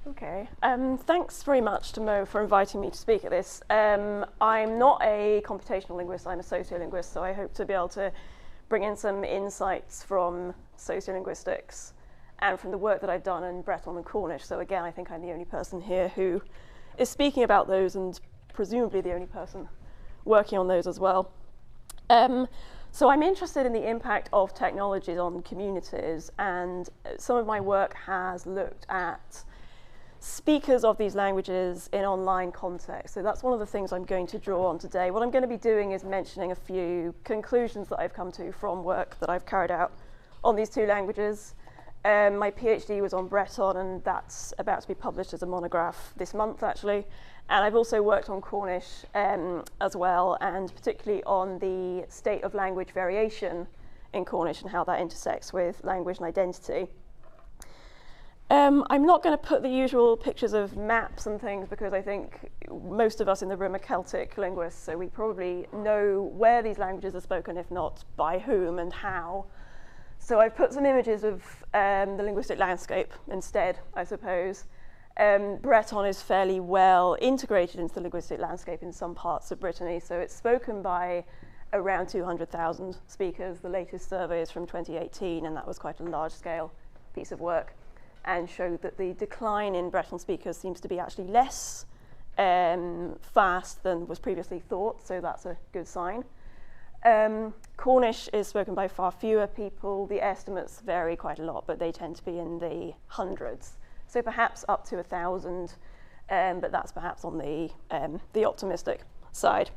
Okay, thanks very much to Mo for inviting me to speak at this. I'm not a computational linguist, I'm a sociolinguist, so I hope to be able to bring in some insights from sociolinguistics and from the work that I've done in Breton and Cornish. So again, I think I'm the only person here who is speaking about those, and presumably the only person working on those as well. So I'm interested in the impact of technologies on communities, and some of my work has looked at speakers of these languages in online context. So that's one of the things I'm going to draw on today. What I'm going to be doing is mentioning a few conclusions that I've come to from work that I've carried out on these two languages. My PhD was on Breton, and that's about to be published as a monograph this month, actually. And I've also worked on Cornish as well, and particularly on the state of language variation in Cornish and how that intersects with language and identity. I'm not going to put the usual pictures of maps and things because I think most of us in the room are Celtic linguists, so we probably know where these languages are spoken, if not by whom and how. So I've put some images of the linguistic landscape instead, I suppose. Breton is fairly well integrated into the linguistic landscape in some parts of Brittany, so it's spoken by around 200,000 speakers. The latest survey is from 2018, and that was quite a large-scale piece of work, and showed that the decline in Breton speakers seems to be actually less fast than was previously thought, so that's a good sign. Cornish is spoken by far fewer people. The estimates vary quite a lot, but they tend to be in the hundreds. So perhaps up to 1,000, but that's perhaps on the optimistic side.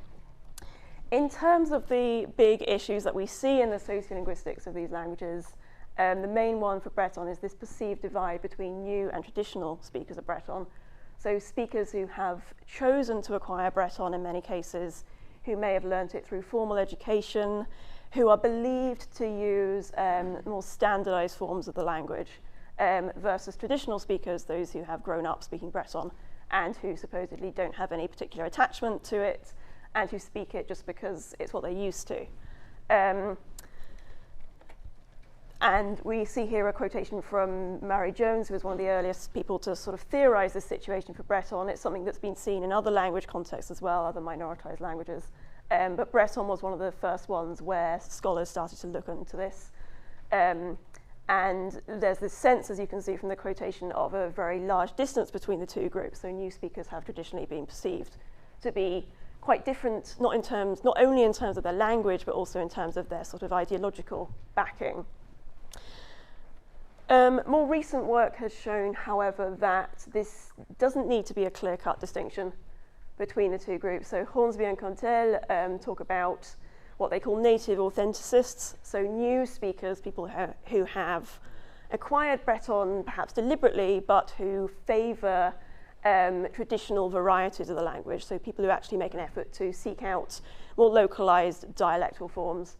In terms of the big issues that we see in the sociolinguistics of these languages, the main one for Breton is this perceived divide between new and traditional speakers of Breton. So speakers who have chosen to acquire Breton in many cases, who may have learnt it through formal education, who are believed to use more standardised forms of the language, versus traditional speakers, those who have grown up speaking Breton and who supposedly don't have any particular attachment to it and who speak it just because it's what they're used to. And we see here a quotation from Mary Jones, who was one of the earliest people to sort of theorise this situation for Breton. It's something that's been seen in other language contexts as well, other minoritised languages. But Breton was one of the first ones where scholars started to look into this. And there's this sense, as you can see from the quotation, of a very large distance between the two groups. So new speakers have traditionally been perceived to be quite different, not only in terms of their language, but also in terms of their sort of ideological backing. More recent work has shown, however, that this doesn't need to be a clear-cut distinction between the two groups. So Hornsby and Contel talk about what they call native authenticists, so new speakers, people who have acquired Breton perhaps deliberately, but who favour traditional varieties of the language, so people who actually make an effort to seek out more localised dialectal forms.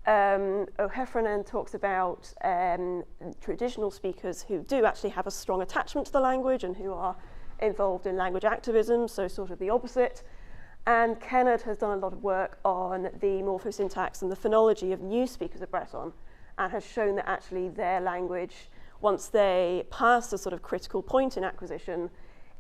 O'Heffernan talks about traditional speakers who do actually have a strong attachment to the language and who are involved in language activism, so sort of the opposite. And Kennard has done a lot of work on the morphosyntax and the phonology of new speakers of Breton, and has shown that actually their language, once they pass a sort of critical point in acquisition,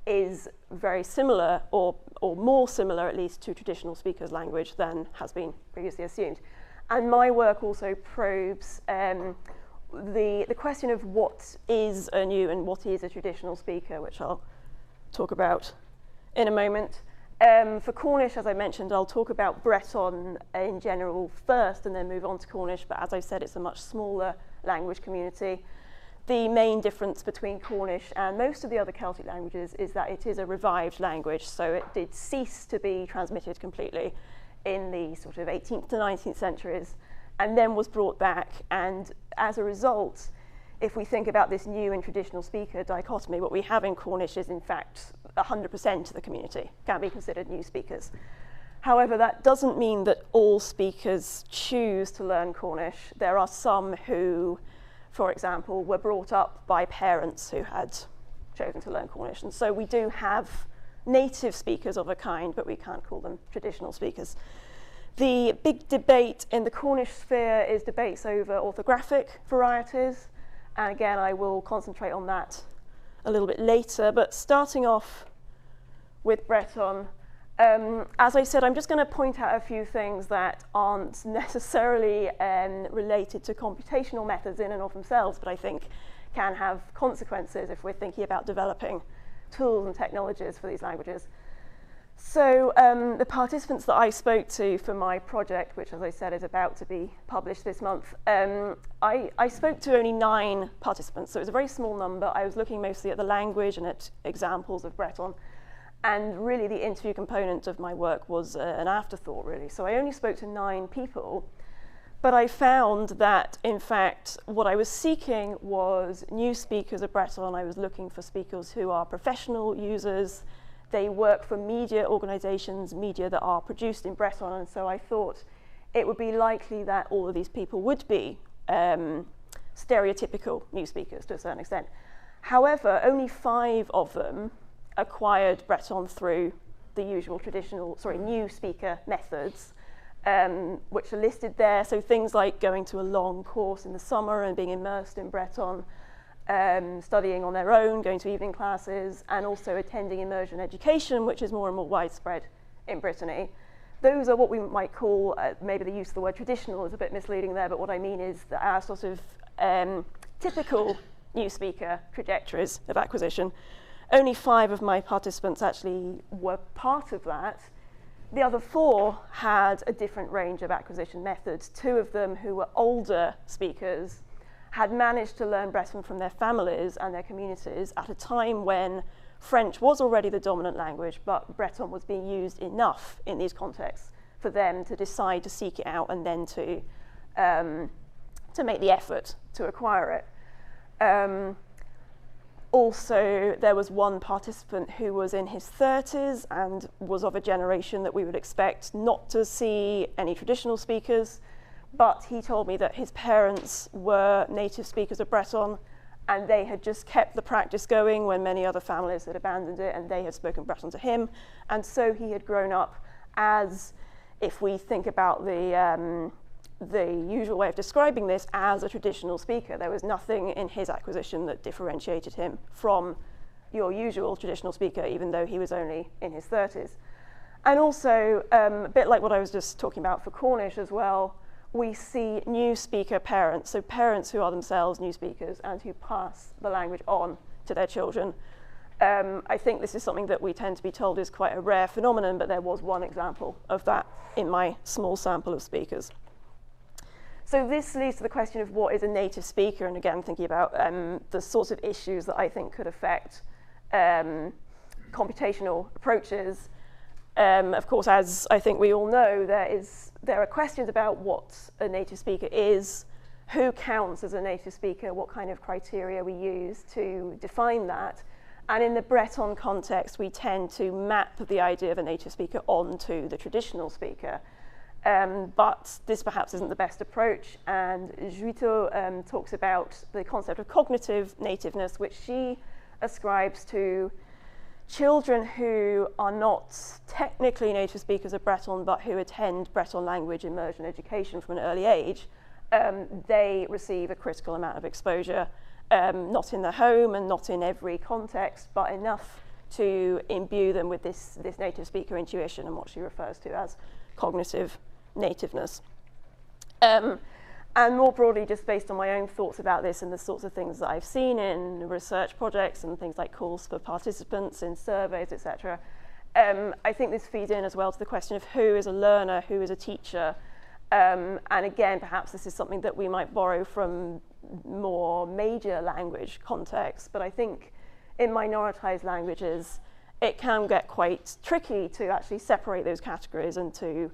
is very similar, or more similar at least, to traditional speakers' language than has been previously assumed. And my work also probes the question of what is a new and what is a traditional speaker, which I'll talk about in a moment. For Cornish, as I mentioned, I'll talk about Breton in general first and then move on to Cornish, but as I said, it's a much smaller language community. The main difference between Cornish and most of the other Celtic languages is that it is a revived language, so it did cease to be transmitted completely in the sort of 18th to 19th centuries, and then was brought back. And as a result, if we think about this new and traditional speaker dichotomy, what we have in Cornish is in fact 100% of the community can be considered new speakers. However, that doesn't mean that all speakers choose to learn Cornish. There are some who, for example, were brought up by parents who had chosen to learn Cornish. And so we do have native speakers of a kind, but we can't call them traditional speakers. The big debate in the Cornish sphere is debates over orthographic varieties. And again, I will concentrate on that a little bit later, but starting off with Breton, as I said, I'm just going to point out a few things that aren't necessarily related to computational methods in and of themselves, but I think can have consequences if we're thinking about developing tools and technologies for these languages. So the participants that I spoke to for my project, which as I said is about to be published this month, I spoke to only 9 participants, so it was a very small number. I was looking mostly at the language and at examples of Breton. And really the interview component of my work was an afterthought, really. So I only spoke to 9 people, but I found that, in fact, what I was seeking was new speakers of Breton. I was looking for speakers who are professional users. They work for media organizations, media that are produced in Breton, and so I thought it would be likely that all of these people would be stereotypical new speakers to a certain extent. However, only 5 of them acquired Breton through the usual new speaker methods, which are listed there. So things like going to a long course in the summer and being immersed in Breton, studying on their own, going to evening classes, and also attending immersion education, which is more and more widespread in Brittany. Those are what we might call, maybe the use of the word traditional is a bit misleading there, but what I mean is that our sort of typical new speaker trajectories of acquisition. Only 5 of my participants actually were part of that. The other 4 had a different range of acquisition methods. 2 of them, who were older speakers, had managed to learn Breton from their families and their communities at a time when French was already the dominant language, but Breton was being used enough in these contexts for them to decide to seek it out and then to make the effort to acquire it. Also, there was one participant who was in his 30s and was of a generation that we would expect not to see any traditional speakers, but he told me that his parents were native speakers of Breton and they had just kept the practice going when many other families had abandoned it, and they had spoken Breton to him, and so he had grown up as, if we think about the usual way of describing this, as a traditional speaker. There was nothing in his acquisition that differentiated him from your usual traditional speaker, even though he was only in his 30s. And also, a bit like what I was just talking about for Cornish as well, we see new speaker parents, so parents who are themselves new speakers and who pass the language on to their children. I think this is something that we tend to be told is quite a rare phenomenon, but there was one example of that in my small sample of speakers. So this leads to the question of what is a native speaker, and again thinking about the sorts of issues that I think could affect computational approaches. Of course, as I think we all know, there are questions about what a native speaker is, who counts as a native speaker, what kind of criteria we use to define that. And in the Breton context, we tend to map the idea of a native speaker onto the traditional speaker. But this perhaps isn't the best approach, and Juito talks about the concept of cognitive nativeness, which she ascribes to children who are not technically native speakers of Breton, but who attend Breton language immersion education from an early age. They receive a critical amount of exposure, not in the home and not in every context, but enough to imbue them with this native speaker intuition and what she refers to as cognitive nativeness. And more broadly, just based on my own thoughts about this and the sorts of things that I've seen in research projects and things like calls for participants in surveys, etc., I think this feeds in as well to the question of who is a learner, who is a teacher. And again, perhaps this is something that we might borrow from more major language contexts, but I think in minoritized languages, it can get quite tricky to actually separate those categories and to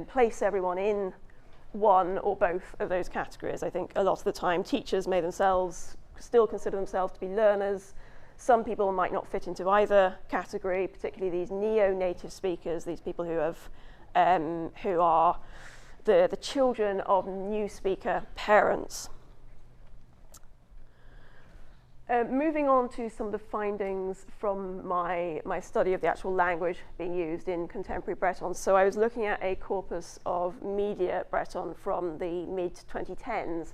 place everyone in one or both of those categories. I think a lot of the time teachers may themselves still consider themselves to be learners. Some people might not fit into either category, particularly these neo-native speakers, these people who are the children of new speaker parents. Moving on to some of the findings from my study of the actual language being used in contemporary Breton. So I was looking at a corpus of media Breton from the mid-2010s,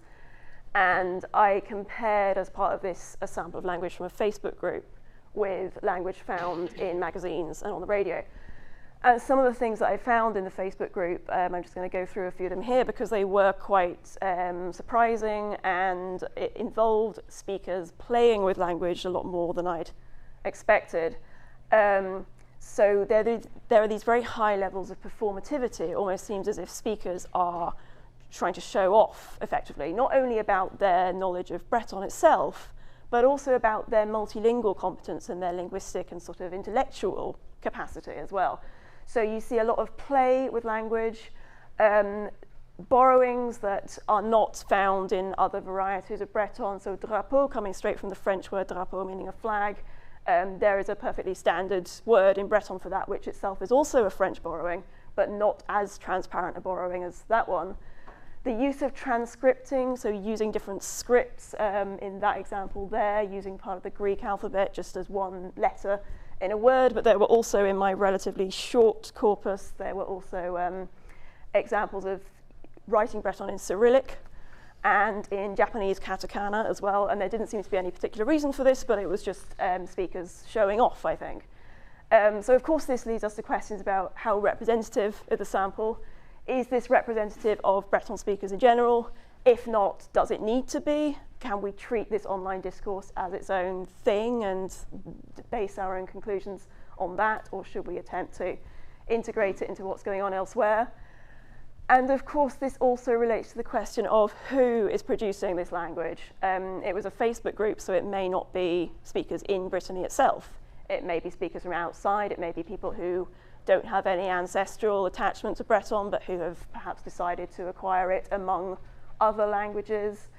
And I compared, as part of this, a sample of language from a Facebook group with language found in magazines and on the radio. And some of the things that I found in the Facebook group, I'm just going to go through a few of them here because they were quite surprising, and it involved speakers playing with language a lot more than I'd expected. So there are these very high levels of performativity. It almost seems as if speakers are trying to show off effectively, not only about their knowledge of Breton itself, but also about their multilingual competence and their linguistic and sort of intellectual capacity as well. So you see a lot of play with language, borrowings that are not found in other varieties of Breton. So drapeau, coming straight from the French word drapeau, meaning a flag. There is a perfectly standard word in Breton for that, which itself is also a French borrowing, but not as transparent a borrowing as that one. The use of transcripting, so using different scripts, in that example there, using part of the Greek alphabet just as one letter in a word, but there were also, in my relatively short corpus, there were also examples of writing Breton in Cyrillic and in Japanese katakana as well, and there didn't seem to be any particular reason for this, but it was just speakers showing off, I think. So of course this leads us to questions about how representative is the sample. Is this representative of Breton speakers in general? If not, does it need to be? Can we treat this online discourse as its own thing and base our own conclusions on that, or should we attempt to integrate it into what's going on elsewhere? And of course, this also relates to the question of who is producing this language. It was a Facebook group, so it may not be speakers in Brittany itself. It may be speakers from outside. It may be people who don't have any ancestral attachment to Breton, but who have perhaps decided to acquire it among other languages.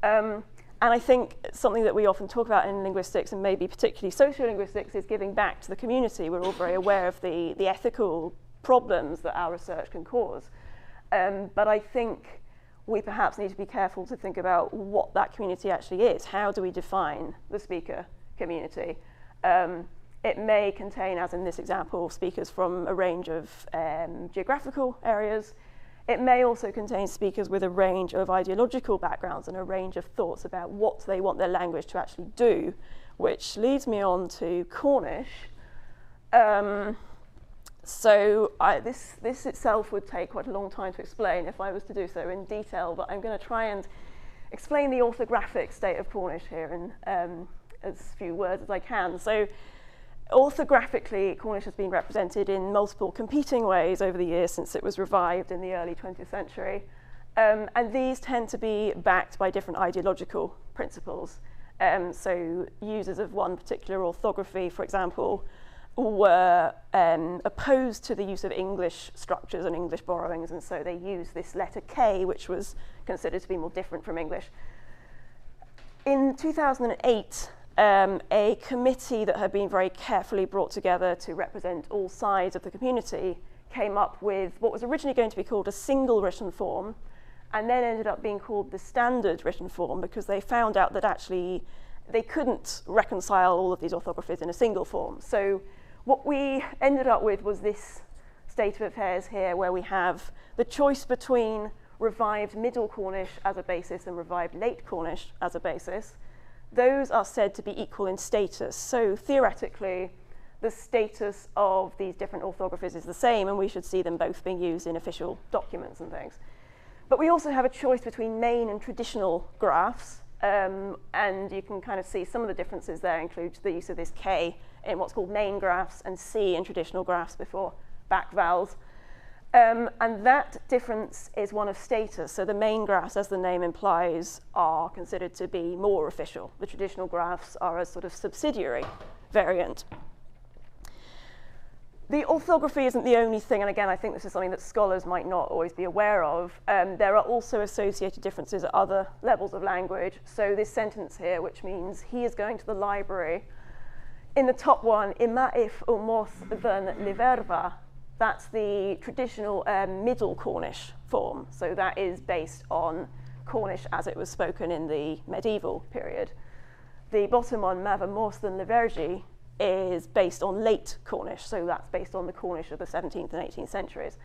And I think something that we often talk about in linguistics, and maybe particularly sociolinguistics, is giving back to the community. We're all very aware of the ethical problems that our research can cause. But I think we perhaps need to be careful to think about what that community actually is. How do we define the speaker community? It may contain, as in this example, speakers from a range of geographical areas. It may also contain speakers with a range of ideological backgrounds and a range of thoughts about what they want their language to actually do, which leads me on to Cornish. So this itself would take quite a long time to explain if I was to do so in detail, but I'm going to try and explain the orthographic state of Cornish here in as few words as I can. So orthographically, Cornish has been represented in multiple competing ways over the years since it was revived in the early 20th century. And these tend to be backed by different ideological principles. So users of one particular orthography, for example, were opposed to the use of English structures and English borrowings, and so they used this letter K, which was considered to be more different from English. In 2008, a committee that had been very carefully brought together to represent all sides of the community came up with what was originally going to be called a single written form, and then ended up being called the standard written form, because they found out that actually they couldn't reconcile all of these orthographies in a single form. So what we ended up with was this state of affairs here, where we have the choice between revived Middle Cornish as a basis and revived Late Cornish as a basis. Those are said to be equal in status. So theoretically, the status of these different orthographies is the same, and we should see them both being used in official documents and things. But we also have a choice between main and traditional graphs, and you can kind of see some of the differences there include the use of this K in what's called main graphs and C in traditional graphs before back vowels. And that difference is one of status. So the main graphs, as the name implies, are considered to be more official. The traditional graphs are a sort of subsidiary variant. The orthography isn't the only thing, and again, I think this is something that scholars might not always be aware of. There are also associated differences at other levels of language. So this sentence here, which means he is going to the library, in the top one, ima if umoth than liverva, that's the traditional Middle Cornish form. So that is based on Cornish as it was spoken in the medieval period. The bottom one, mava mors than livergi, is based on Late Cornish. So that's based on the Cornish of the 17th and 18th centuries.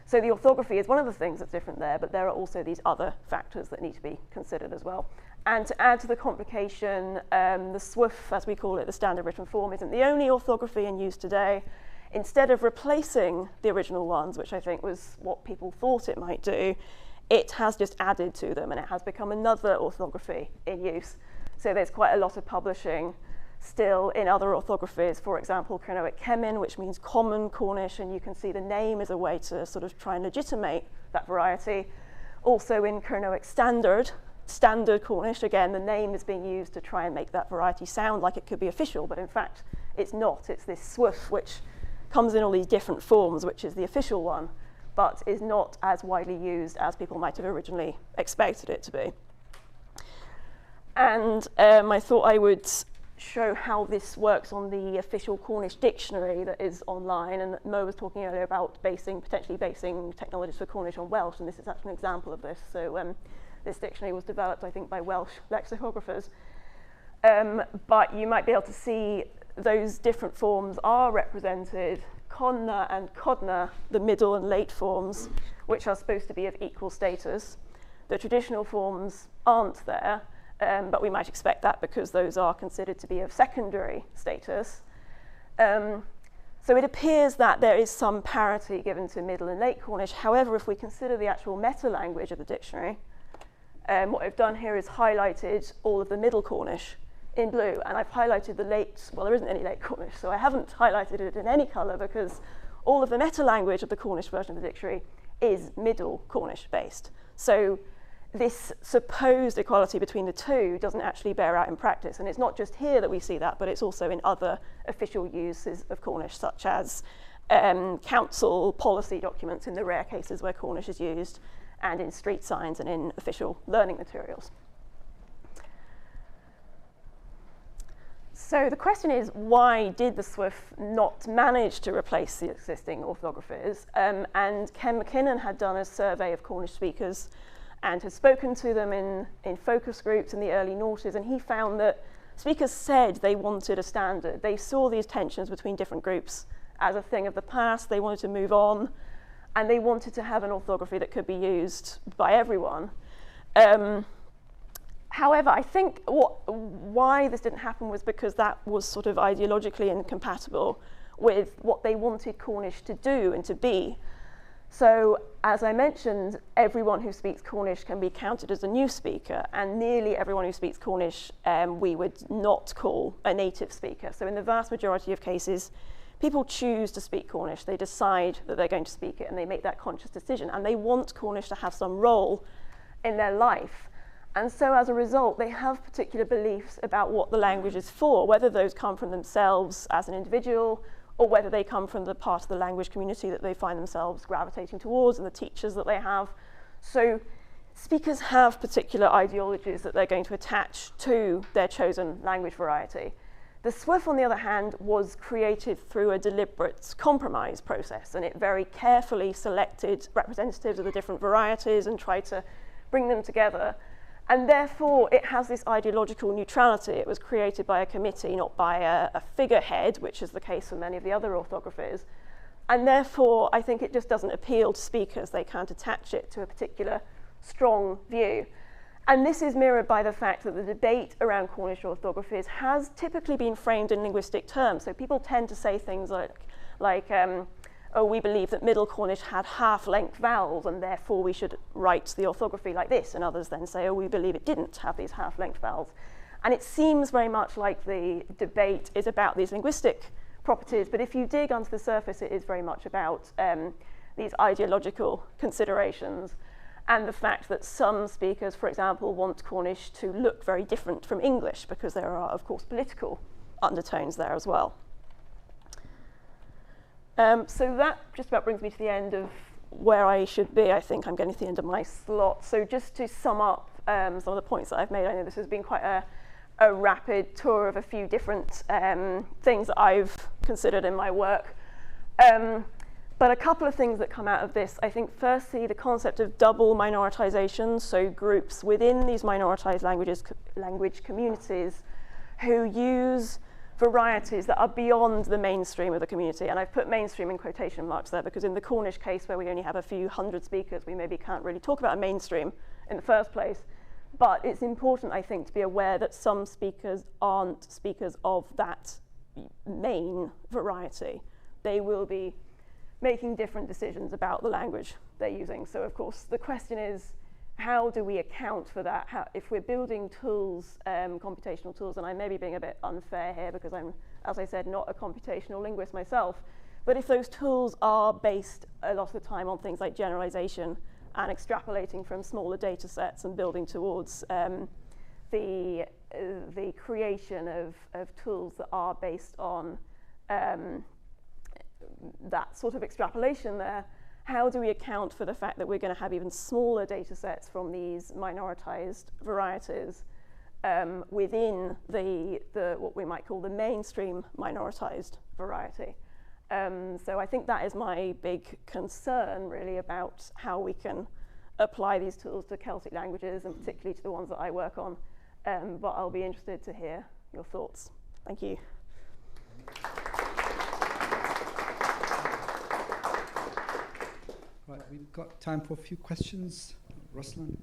So the orthography is one of the things that's different there, but there are also these other factors that need to be considered as well. And to add to the complication, the SWF, as we call it, the standard written form, isn't the only orthography in use today. Instead of replacing the original ones, which I think was what people thought it might do, it has just added to them, and it has become another orthography in use. So there's quite a lot of publishing still in other orthographies, for example, Cronoic Cemin, which means common Cornish, and you can see the name is a way to sort of try and legitimate that variety. Also in Cronoic Standard Cornish, again, the name is being used to try and make that variety sound like it could be official, but in fact, it's not. It's this SWF, which comes in all these different forms, which is the official one, but is not as widely used as people might have originally expected it to be. And I thought I would show how this works on the official Cornish dictionary that is online, and Mo was talking earlier about potentially basing technologies for Cornish on Welsh, and this is actually an example of this. So this dictionary was developed, I think, by Welsh lexicographers. But you might be able to see those different forms are represented, Conna and Codna, the middle and late forms, which are supposed to be of equal status. The traditional forms aren't there, but we might expect that because those are considered to be of secondary status. So it appears that there is some parity given to Middle and Late Cornish. However, if we consider the actual meta-language of the dictionary, what I've done here is highlighted all of the Middle Cornish in blue, and I've highlighted the late, well, there isn't any Late Cornish, so I haven't highlighted it in any colour because all of the meta-language of the Cornish version of the dictionary is Middle Cornish based. So this supposed equality between the two doesn't actually bear out in practice, and it's not just here that we see that, but it's also in other official uses of Cornish, such as council policy documents in the rare cases where Cornish is used, and in street signs and in official learning materials. So the question is, why did the SWF not manage to replace the existing orthographies? And Ken McKinnon had done a survey of Cornish speakers and has spoken to them in focus groups in the early noughties, and he found that speakers said they wanted a standard. They saw these tensions between different groups as a thing of the past. They wanted to move on, and they wanted to have an orthography that could be used by everyone. However, I think why this didn't happen was because that was sort of ideologically incompatible with what they wanted Cornish to do and to be. So, as I mentioned, everyone who speaks Cornish can be counted as a new speaker, and nearly everyone who speaks Cornish we would not call a native speaker. So in the vast majority of cases, people choose to speak Cornish. They decide that they're going to speak it, and they make that conscious decision, and they want Cornish to have some role in their life. And so as a result, they have particular beliefs about what the language is for, whether those come from themselves as an individual, or whether they come from the part of the language community that they find themselves gravitating towards and the teachers that they have. So speakers have particular ideologies that they're going to attach to their chosen language variety. The SWF, on the other hand, was created through a deliberate compromise process, and it very carefully selected representatives of the different varieties and tried to bring them together. And therefore, it has this ideological neutrality. It was created by a committee, not by a figurehead, which is the case for many of the other orthographies. And therefore, I think it just doesn't appeal to speakers. They can't attach it to a particular strong view. And this is mirrored by the fact that the debate around Cornish orthographies has typically been framed in linguistic terms. So people tend to say things like oh, we believe that Middle Cornish had half-length vowels, and therefore we should write the orthography like this. And others then say, oh, we believe it didn't have these half-length vowels. And it seems very much like the debate is about these linguistic properties, but if you dig under the surface, it is very much about these ideological considerations, and the fact that some speakers, for example, want Cornish to look very different from English, because there are, of course, political undertones there as well. So that just about brings me to the end of where I should be. I think I'm getting to the end of my slot. So just to sum up some of the points that I've made, I know this has been quite a rapid tour of a few different things that I've considered in my work. But a couple of things that come out of this, I think firstly, the concept of double minoritization, so groups within these minoritized language communities who use varieties that are beyond the mainstream of the community. And I've put mainstream in quotation marks there because in the Cornish case, where we only have a few hundred speakers, we maybe can't really talk about a mainstream in the first place. But it's important, I think, to be aware that some speakers aren't speakers of that main variety. They will be making different decisions about the language they're using. So, of course, the question is, how do we account for that? If we're building tools, computational tools, and I may be being a bit unfair here because I'm, as I said, not a computational linguist myself, but if those tools are based a lot of the time on things like generalization and extrapolating from smaller data sets and building towards the creation of tools that are based on that sort of extrapolation there, how do we account for the fact that we're going to have even smaller data sets from these minoritized varieties within the what we might call the mainstream minoritized variety? So I think that is my big concern, really, about how we can apply these tools to Celtic languages, and particularly to the ones that I work on. But I'll be interested to hear your thoughts. Thank you. Right, we've got time for a few questions. Ruslan?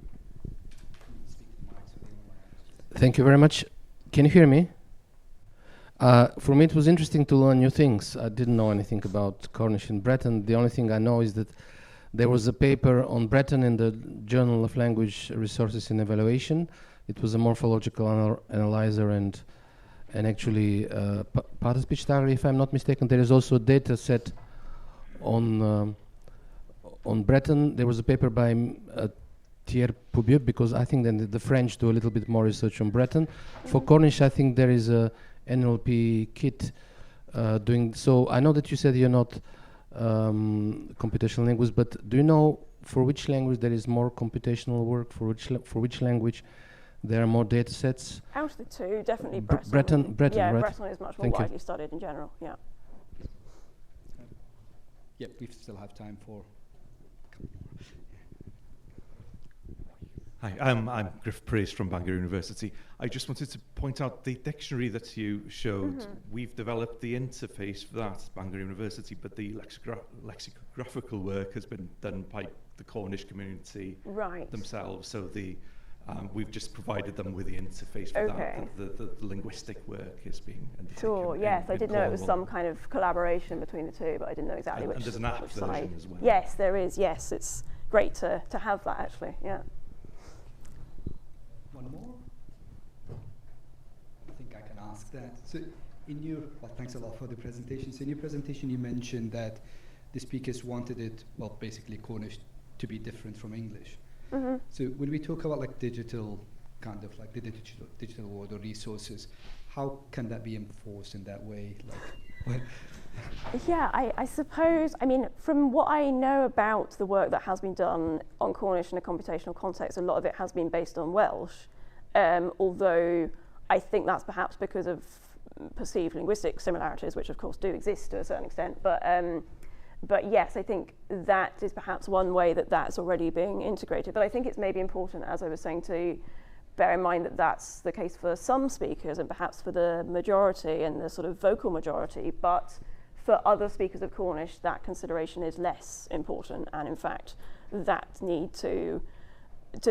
Thank you very much. Can you hear me? For me, it was interesting to learn new things. I didn't know anything about Cornish and Breton. The only thing I know is that there was a paper on Breton in the Journal of Language Resources and Evaluation. It was a morphological analyzer and actually part of speech diary, if I'm not mistaken. There is also a data set on Breton. There was a paper by Thierry Poubieux, because I think then the French do a little bit more research on Breton. For Cornish, I think there is a NLP kit doing. So I know that you said you're not computational linguist, but do you know for which language there is more computational work? For which language there are more data sets? Out of the two, definitely Breton, yeah, right? Breton is much more widely studied in general. Yeah. Yep, we still have time for. Hi, I'm Griff Priest from Bangor University. I just wanted to point out the dictionary that you showed. We've developed the interface for that at Bangor University, but the lexicographical work has been done by the Cornish community themselves. So we've just provided them with the interface for that. The linguistic work is being undertaken. Sure, yes, I did know it was some kind of collaboration between the two, but I didn't know exactly which. And there's an app version as well. Yes, there is. Yes, it's great to have that, actually. Yeah. One more? I think I can ask that. So thanks a lot for the presentation. So in your presentation, you mentioned that the speakers wanted it, basically Cornish, to be different from English. Mm-hmm. So when we talk about like digital, kind of like the digital world or resources, how can that be enforced in that way? Like, yeah, I suppose, I mean, from what I know about the work that has been done on Cornish in a computational context, a lot of it has been based on Welsh, although I think that's perhaps because of perceived linguistic similarities, which of course do exist to a certain extent, but yes, I think that is perhaps one way that that's already being integrated. But I think it's maybe important, as I was saying, to bear in mind that that's the case for some speakers and perhaps for the majority and the sort of vocal majority, but for other speakers of Cornish, that consideration is less important. And in fact, that need to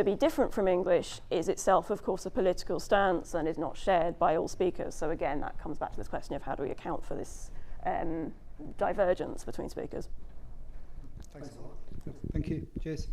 be different from English is itself, of course, a political stance and is not shared by all speakers. So again, that comes back to this question of how do we account for this divergence between speakers. Thanks a lot. Thank you. Cheers.